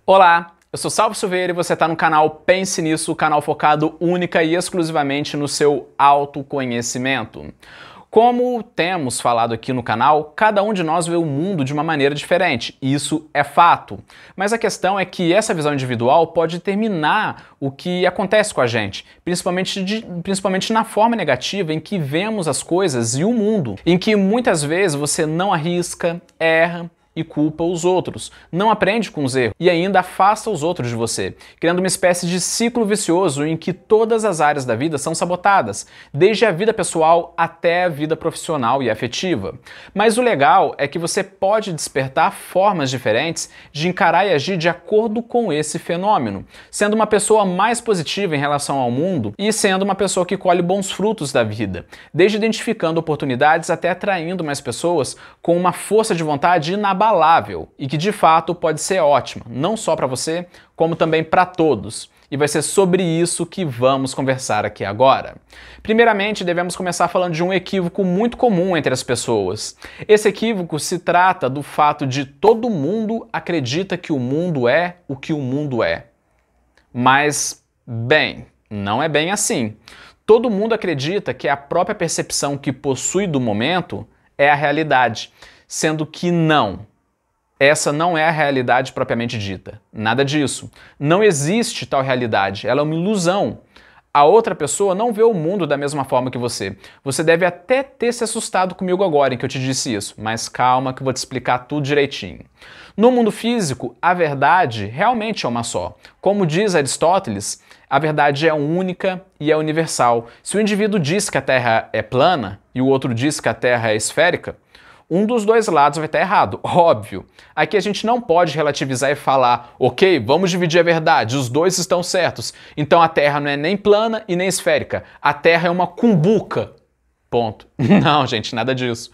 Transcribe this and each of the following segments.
Olá, eu sou Salvo Silveira e você está no canal Pense Nisso, canal focado única e exclusivamente no seu autoconhecimento. Como temos falado aqui no canal, cada um de nós vê o mundo de uma maneira diferente, isso é fato. Mas a questão é que essa visão individual pode determinar o que acontece com a gente, principalmente na forma negativa em que vemos as coisas e o mundo, em que muitas vezes você não arrisca, erra, e culpa os outros, não aprende com os erros e ainda afasta os outros de você, criando uma espécie de ciclo vicioso em que todas as áreas da vida são sabotadas, desde a vida pessoal até a vida profissional e afetiva. Mas o legal é que você pode despertar formas diferentes de encarar e agir de acordo com esse fenômeno, sendo uma pessoa mais positiva em relação ao mundo e sendo uma pessoa que colhe bons frutos da vida, desde identificando oportunidades até atraindo mais pessoas com uma força de vontade inabalável e que de fato pode ser ótima, não só para você, como também para todos. E vai ser sobre isso que vamos conversar aqui agora. Primeiramente, devemos começar falando de um equívoco muito comum entre as pessoas. Esse equívoco se trata do fato de todo mundo acredita que o mundo é o que o mundo é. Mas, bem, não é bem assim. Todo mundo acredita que a própria percepção que possui do momento é a realidade, sendo que não. Essa não é a realidade propriamente dita. Nada disso. Não existe tal realidade. Ela é uma ilusão. A outra pessoa não vê o mundo da mesma forma que você. Você deve até ter se assustado comigo agora em que eu te disse isso, mas calma que eu vou te explicar tudo direitinho. No mundo físico, a verdade realmente é uma só. Como diz Aristóteles, a verdade é única e é universal. Se o indivíduo diz que a Terra é plana e o outro diz que a Terra é esférica, um dos dois lados vai estar errado, óbvio. Aqui a gente não pode relativizar e falar, ok, vamos dividir a verdade, os dois estão certos. Então a Terra não é nem plana e nem esférica. A Terra é uma cumbuca. Ponto. Não, gente, nada disso.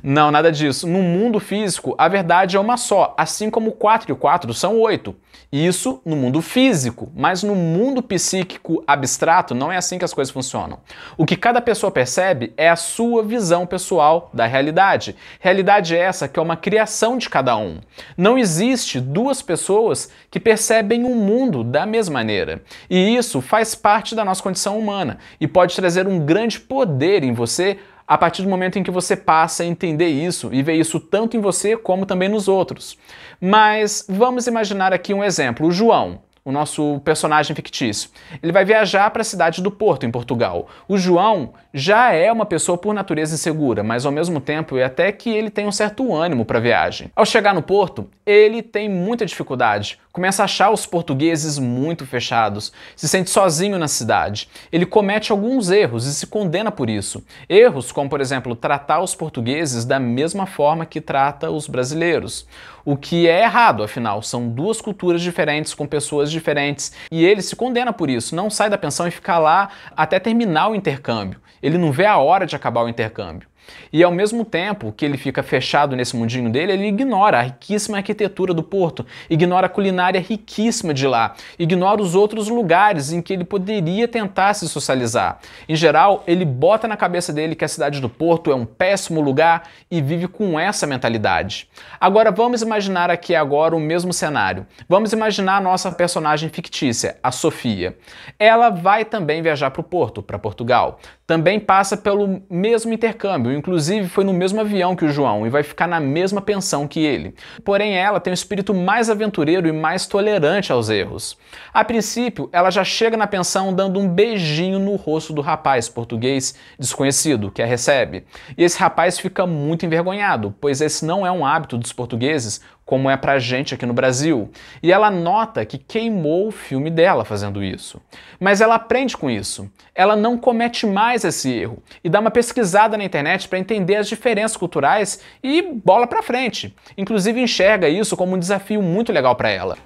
Não, nada disso. No mundo físico, a verdade é uma só, assim como 4 e 4 são 8. Isso no mundo físico, mas no mundo psíquico abstrato não é assim que as coisas funcionam. O que cada pessoa percebe é a sua visão pessoal da realidade. Realidade essa que é uma criação de cada um. Não existe duas pessoas que percebem o mundo da mesma maneira. E isso faz parte da nossa condição humana e pode trazer um grande poder em você a partir do momento em que você passa a entender isso e ver isso tanto em você como também nos outros. Mas vamos imaginar aqui um exemplo. O João, o nosso personagem fictício, ele vai viajar para a cidade do Porto, em Portugal. O João já é uma pessoa por natureza insegura, mas ao mesmo tempo é até que ele tem um certo ânimo para a viagem. Ao chegar no Porto, ele tem muita dificuldade, começa a achar os portugueses muito fechados, se sente sozinho na cidade. Ele comete alguns erros e se condena por isso. Erros como, por exemplo, tratar os portugueses da mesma forma que trata os brasileiros. O que é errado, afinal, são duas culturas diferentes com pessoas diferentes e ele se condena por isso, não sai da pensão e fica lá até terminar o intercâmbio. Ele não vê a hora de acabar o intercâmbio. E ao mesmo tempo que ele fica fechado nesse mundinho dele, ele ignora a riquíssima arquitetura do Porto, ignora a culinária riquíssima de lá, ignora os outros lugares em que ele poderia tentar se socializar. Em geral, ele bota na cabeça dele que a cidade do Porto é um péssimo lugar e vive com essa mentalidade. Agora vamos imaginar aqui agora o mesmo cenário. Vamos imaginar a nossa personagem fictícia, a Sofia. Ela vai também viajar para o Porto, para Portugal. Também passa pelo mesmo intercâmbio, inclusive foi no mesmo avião que o João e vai ficar na mesma pensão que ele. Porém, ela tem um espírito mais aventureiro e mais tolerante aos erros. A princípio, ela já chega na pensão dando um beijinho no rosto do rapaz português desconhecido que a recebe. E esse rapaz fica muito envergonhado, pois esse não é um hábito dos portugueses, como é pra gente aqui no Brasil. E ela nota que queimou o filme dela fazendo isso. Mas ela aprende com isso. Ela não comete mais esse erro e dá uma pesquisada na internet para entender as diferenças culturais e bola pra frente. Inclusive enxerga isso como um desafio muito legal para ela.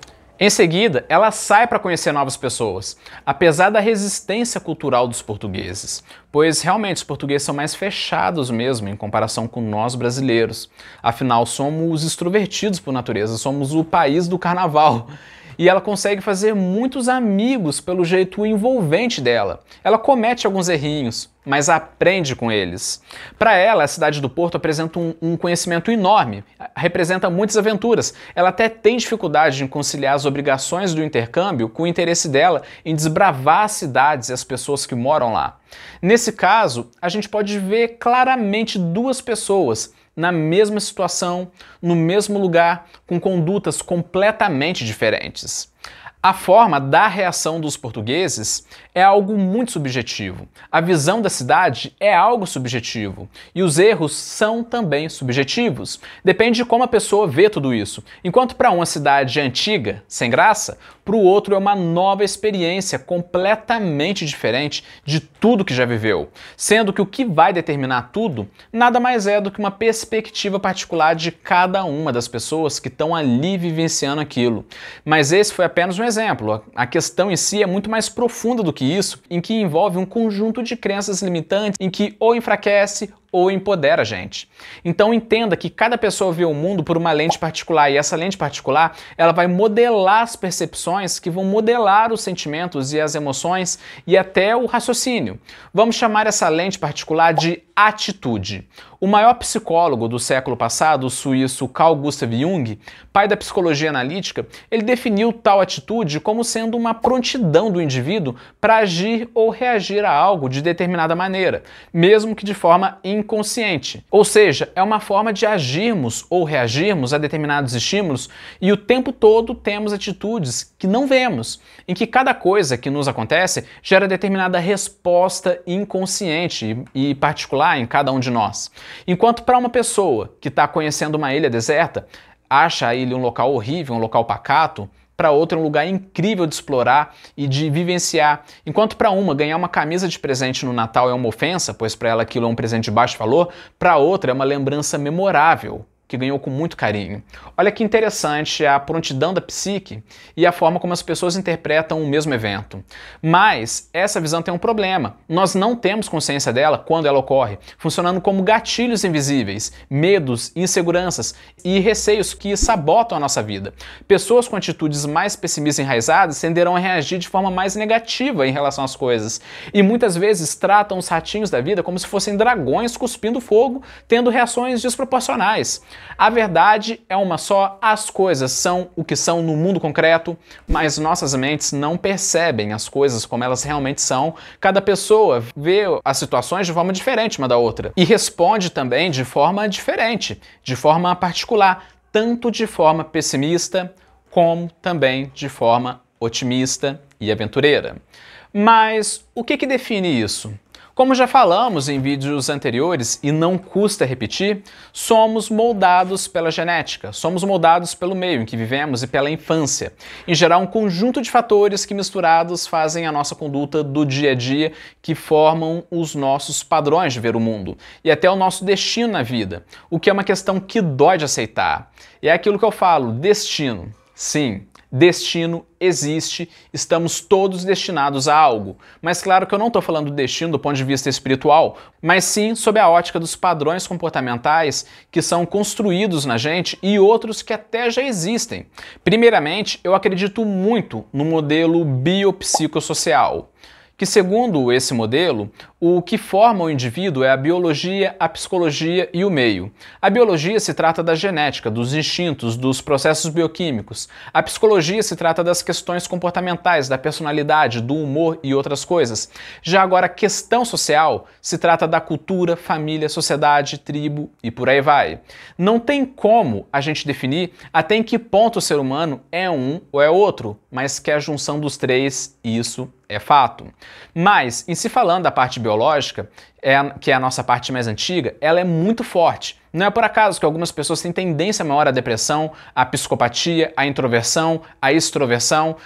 Em seguida, ela sai para conhecer novas pessoas, apesar da resistência cultural dos portugueses, pois realmente os portugueses são mais fechados mesmo em comparação com nós brasileiros. Afinal, somos extrovertidos por natureza, somos o país do carnaval. e ela consegue fazer muitos amigos pelo jeito envolvente dela. Ela comete alguns errinhos, mas aprende com eles. Para ela, a cidade do Porto apresenta um conhecimento enorme, representa muitas aventuras. Ela até tem dificuldade em conciliar as obrigações do intercâmbio com o interesse dela em desbravar as cidades e as pessoas que moram lá. Nesse caso, a gente pode ver claramente duas pessoas na mesma situação, no mesmo lugar, com condutas completamente diferentes. A forma da reação dos portugueses é algo muito subjetivo. A visão da cidade é algo subjetivo. E os erros são também subjetivos. Depende de como a pessoa vê tudo isso. Enquanto para uma cidade antiga, sem graça, para o outro é uma nova experiência completamente diferente de tudo que já viveu. Sendo que o que vai determinar tudo nada mais é do que uma perspectiva particular de cada uma das pessoas que estão ali vivenciando aquilo. Mas esse foi apenas um exemplo. A questão em si é muito mais profunda do que isso, em que envolve um conjunto de crenças limitantes em que ou enfraquece ou empodera a gente. Então entenda que cada pessoa vê o mundo por uma lente particular e essa lente particular ela vai modelar as percepções que vão modelar os sentimentos e as emoções e até o raciocínio. Vamos chamar essa lente particular de atitude. O maior psicólogo do século passado, o suíço Carl Gustav Jung, pai da psicologia analítica, ele definiu tal atitude como sendo uma prontidão do indivíduo para agir ou reagir a algo de determinada maneira, mesmo que de forma inconsciente. Ou seja, é uma forma de agirmos ou reagirmos a determinados estímulos e o tempo todo temos atitudes que não vemos, em que cada coisa que nos acontece gera determinada resposta inconsciente e particular em cada um de nós. Enquanto para uma pessoa que está conhecendo uma ilha deserta, acha a ilha um local horrível, um local pacato, para outra é um lugar incrível de explorar e de vivenciar. Enquanto para uma ganhar uma camisa de presente no Natal é uma ofensa, pois para ela aquilo é um presente de baixo valor, para outra é uma lembrança memorável, que ganhou com muito carinho. Olha que interessante a prontidão da psique e a forma como as pessoas interpretam o mesmo evento. Mas essa visão tem um problema. Nós não temos consciência dela quando ela ocorre, funcionando como gatilhos invisíveis, medos, inseguranças e receios que sabotam a nossa vida. Pessoas com atitudes mais pessimistas enraizadas tenderão a reagir de forma mais negativa em relação às coisas e muitas vezes tratam os ratinhos da vida como se fossem dragões cuspindo fogo, tendo reações desproporcionais. A verdade é uma só, as coisas são o que são no mundo concreto, mas nossas mentes não percebem as coisas como elas realmente são. Cada pessoa vê as situações de forma diferente uma da outra e responde também de forma diferente, de forma particular, tanto de forma pessimista como também de forma otimista e aventureira. Mas o que define isso? Como já falamos em vídeos anteriores, e não custa repetir, somos moldados pela genética, somos moldados pelo meio em que vivemos e pela infância. Em geral, um conjunto de fatores que misturados fazem a nossa conduta do dia a dia, que formam os nossos padrões de ver o mundo e até o nosso destino na vida, o que é uma questão que dói de aceitar. E é aquilo que eu falo, destino. Sim, destino existe, estamos todos destinados a algo. Mas claro que eu não estou falando do destino do ponto de vista espiritual, mas sim sob a ótica dos padrões comportamentais que são construídos na gente e outros que até já existem. Primeiramente, eu acredito muito no modelo biopsicossocial, que segundo esse modelo, o que forma o indivíduo é a biologia, a psicologia e o meio. A biologia se trata da genética, dos instintos, dos processos bioquímicos. A psicologia se trata das questões comportamentais, da personalidade, do humor e outras coisas. Já agora, a questão social se trata da cultura, família, sociedade, tribo e por aí vai. Não tem como a gente definir até em que ponto o ser humano é um ou é outro, mas que a junção dos três, isso é fato. Mas, em se falando da parte biológica, que é a nossa parte mais antiga, ela é muito forte. Não é por acaso que algumas pessoas têm tendência maior à depressão, à psicopatia, à introversão, à extroversão.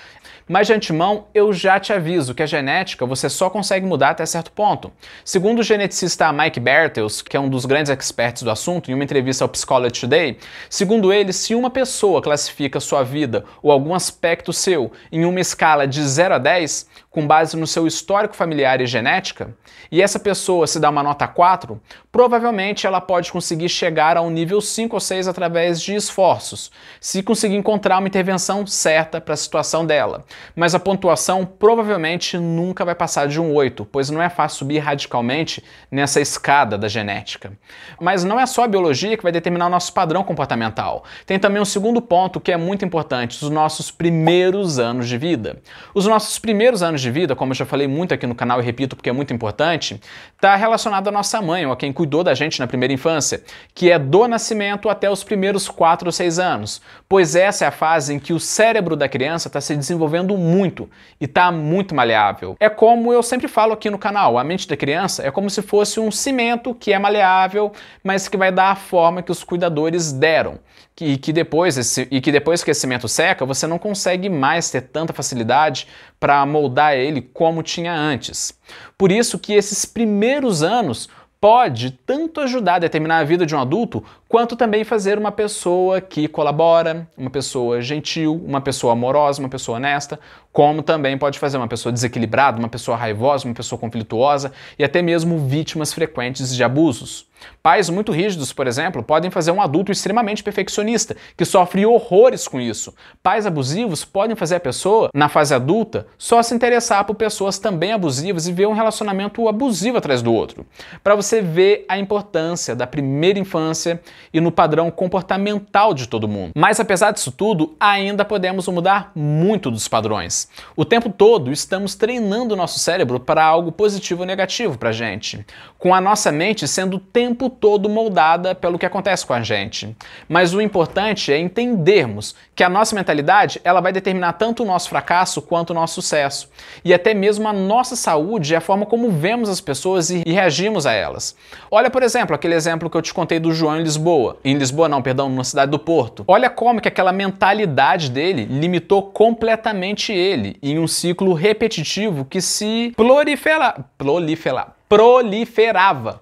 Mas de antemão, eu já te aviso que a genética você só consegue mudar até certo ponto. Segundo o geneticista Mike Bartels, que é um dos grandes experts do assunto, em uma entrevista ao Psychology Today, segundo ele, se uma pessoa classifica sua vida ou algum aspecto seu em uma escala de 0 a 10, com base no seu histórico familiar e genética, e essa pessoa se dá uma nota 4, provavelmente ela pode conseguir chegar ao nível 5 ou 6 através de esforços, se conseguir encontrar uma intervenção certa para a situação dela. Mas a pontuação provavelmente nunca vai passar de um 8, pois não é fácil subir radicalmente nessa escada da genética. Mas não é só a biologia que vai determinar o nosso padrão comportamental. Tem também um segundo ponto que é muito importante, os nossos primeiros anos de vida. Os nossos primeiros anos de vida, como eu já falei muito aqui no canal e repito porque é muito importante, está relacionado à nossa mãe ou a quem cuidou da gente na primeira infância, que é do nascimento até os primeiros 4 ou 6 anos, pois essa é a fase em que o cérebro da criança está se desenvolvendo muito e está muito maleável. É como eu sempre falo aqui no canal, a mente da criança é como se fosse um cimento que é maleável, mas que vai dar a forma que os cuidadores deram. E que depois que esse cimento seca, você não consegue mais ter tanta facilidade para moldar ele como tinha antes. Por isso que esses primeiros anos pode tanto ajudar a determinar a vida de um adulto, quanto também fazer uma pessoa que colabora, uma pessoa gentil, uma pessoa amorosa, uma pessoa honesta, como também pode fazer uma pessoa desequilibrada, uma pessoa raivosa, uma pessoa conflituosa e até mesmo vítimas frequentes de abusos. Pais muito rígidos, por exemplo, podem fazer um adulto extremamente perfeccionista, que sofre horrores com isso. Pais abusivos podem fazer a pessoa, na fase adulta, só se interessar por pessoas também abusivas e ver um relacionamento abusivo atrás do outro. Para você ver a importância da primeira infância e no padrão comportamental de todo mundo. Mas apesar disso tudo, ainda podemos mudar muito dos padrões. O tempo todo estamos treinando o nosso cérebro para algo positivo ou negativo para a gente, com a nossa mente sendo o tempo todo moldada pelo que acontece com a gente. Mas o importante é entendermos que a nossa mentalidade ela vai determinar tanto o nosso fracasso quanto o nosso sucesso. E até mesmo a nossa saúde e a forma como vemos as pessoas e reagimos a elas. Olha, por exemplo, aquele exemplo que eu te contei do João em Lisboa. Em Lisboa não, perdão, na cidade do Porto. Olha como que aquela mentalidade dele limitou completamente ele em um ciclo repetitivo que se proliferava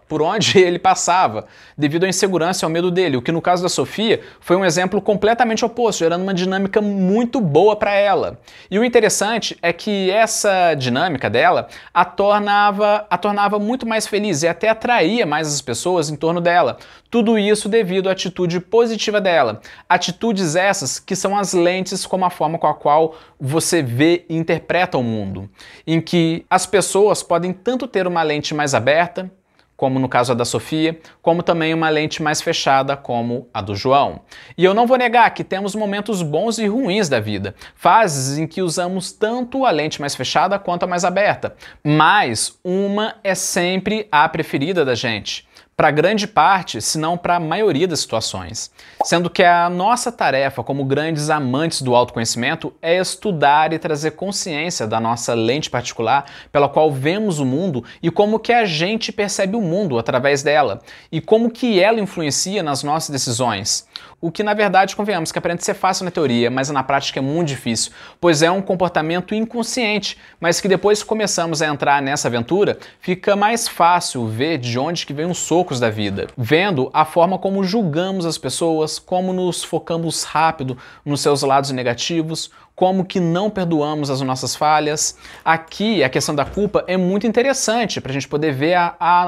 por onde ele passava, devido à insegurança e ao medo dele, o que no caso da Sofia foi um exemplo completamente oposto, gerando uma dinâmica muito boa para ela. E o interessante é que essa dinâmica dela a tornava muito mais feliz e até atraía mais as pessoas em torno dela. Tudo isso devido à atitude positiva dela. Atitudes essas que são as lentes como a forma com a qual você vê e interpreta o mundo, em que as pessoas podem tanto ter uma lente mais aberta, como no caso da Sofia, como também uma lente mais fechada, como a do João. E eu não vou negar que temos momentos bons e ruins da vida, fases em que usamos tanto a lente mais fechada quanto a mais aberta, mas uma é sempre a preferida da gente. Para grande parte, se não para a maioria das situações. Sendo que a nossa tarefa como grandes amantes do autoconhecimento é estudar e trazer consciência da nossa lente particular pela qual vemos o mundo e como que a gente percebe o mundo através dela e como que ela influencia nas nossas decisões. O que, na verdade, convenhamos que aparenta ser fácil na teoria, mas na prática é muito difícil, pois é um comportamento inconsciente, mas que depois que começamos a entrar nessa aventura, fica mais fácil ver de onde que vem os socos da vida, vendo a forma como julgamos as pessoas, como nos focamos rápido nos seus lados negativos, como que não perdoamos as nossas falhas. Aqui, a questão da culpa é muito interessante para a gente poder ver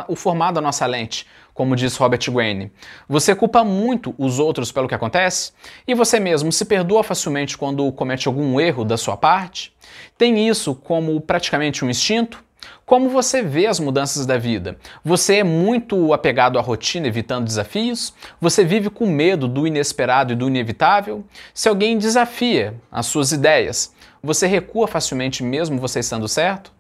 o formato da nossa lente. Como diz Robert Greene, você culpa muito os outros pelo que acontece? E você mesmo se perdoa facilmente quando comete algum erro da sua parte? Tem isso como praticamente um instinto? Como você vê as mudanças da vida? Você é muito apegado à rotina, evitando desafios? Você vive com medo do inesperado e do inevitável? Se alguém desafia as suas ideias, você recua facilmente mesmo você estando certo?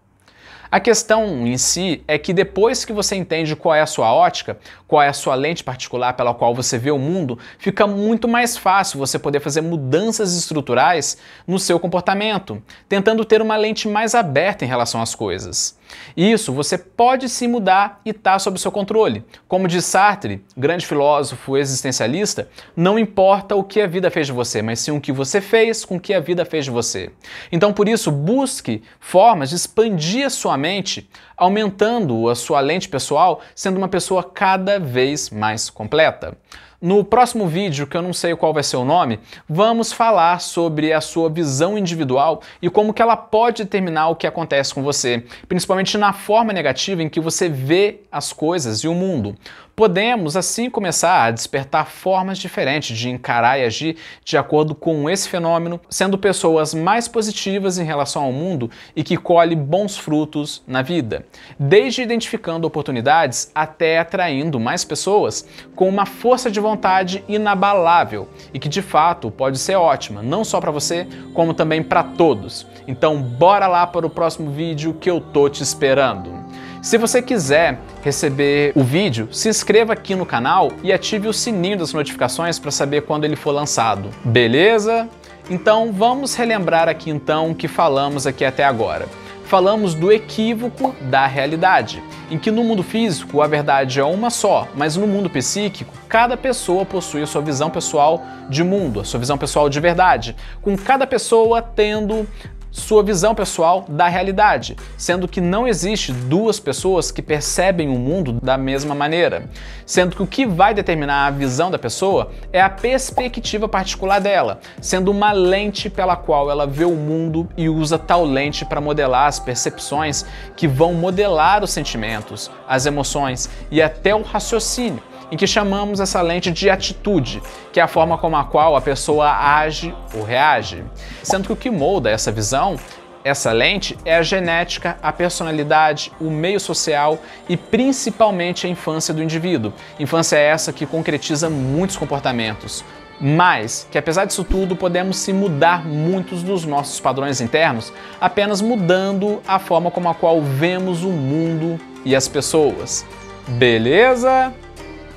A questão em si é que depois que você entende qual é a sua ótica, qual é a sua lente particular pela qual você vê o mundo, fica muito mais fácil você poder fazer mudanças estruturais no seu comportamento, tentando ter uma lente mais aberta em relação às coisas. Isso você pode se mudar e está sob seu controle. Como diz Sartre, grande filósofo existencialista, não importa o que a vida fez de você, mas sim o que você fez com o que a vida fez de você. Então, por isso, busque formas de expandir a sua mente, aumentando a sua lente pessoal, sendo uma pessoa cada vez mais completa. No próximo vídeo, que eu não sei qual vai ser o nome, vamos falar sobre a sua visão individual e como que ela pode determinar o que acontece com você, principalmente na forma negativa em que você vê as coisas e o mundo. Podemos, assim, começar a despertar formas diferentes de encarar e agir de acordo com esse fenômeno, sendo pessoas mais positivas em relação ao mundo e que colhem bons frutos na vida, desde identificando oportunidades até atraindo mais pessoas com uma força de vontade inabalável e que de fato pode ser ótima, não só para você, como também para todos. Então bora lá para o próximo vídeo que eu tô te esperando. Se você quiser receber o vídeo, se inscreva aqui no canal e ative o sininho das notificações para saber quando ele for lançado. Beleza? Então vamos relembrar aqui então o que falamos aqui até agora. Falamos do equívoco da realidade, em que no mundo físico a verdade é uma só, mas no mundo psíquico cada pessoa possui a sua visão pessoal de mundo, a sua visão pessoal de verdade, com cada pessoa tendo sua visão pessoal da realidade, sendo que não existe duas pessoas que percebem o mundo da mesma maneira, sendo que o que vai determinar a visão da pessoa é a perspectiva particular dela, sendo uma lente pela qual ela vê o mundo e usa tal lente para modelar as percepções que vão modelar os sentimentos, as emoções e até o raciocínio, em que chamamos essa lente de atitude, que é a forma como a qual a pessoa age ou reage. Sendo que o que molda essa visão, essa lente, é a genética, a personalidade, o meio social e principalmente a infância do indivíduo. Infância é essa que concretiza muitos comportamentos, mas que apesar disso tudo podemos sim mudar muitos dos nossos padrões internos apenas mudando a forma como a qual vemos o mundo e as pessoas. Beleza?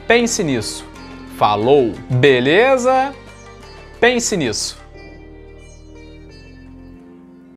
Pense nisso. Falou! Beleza? Pense nisso.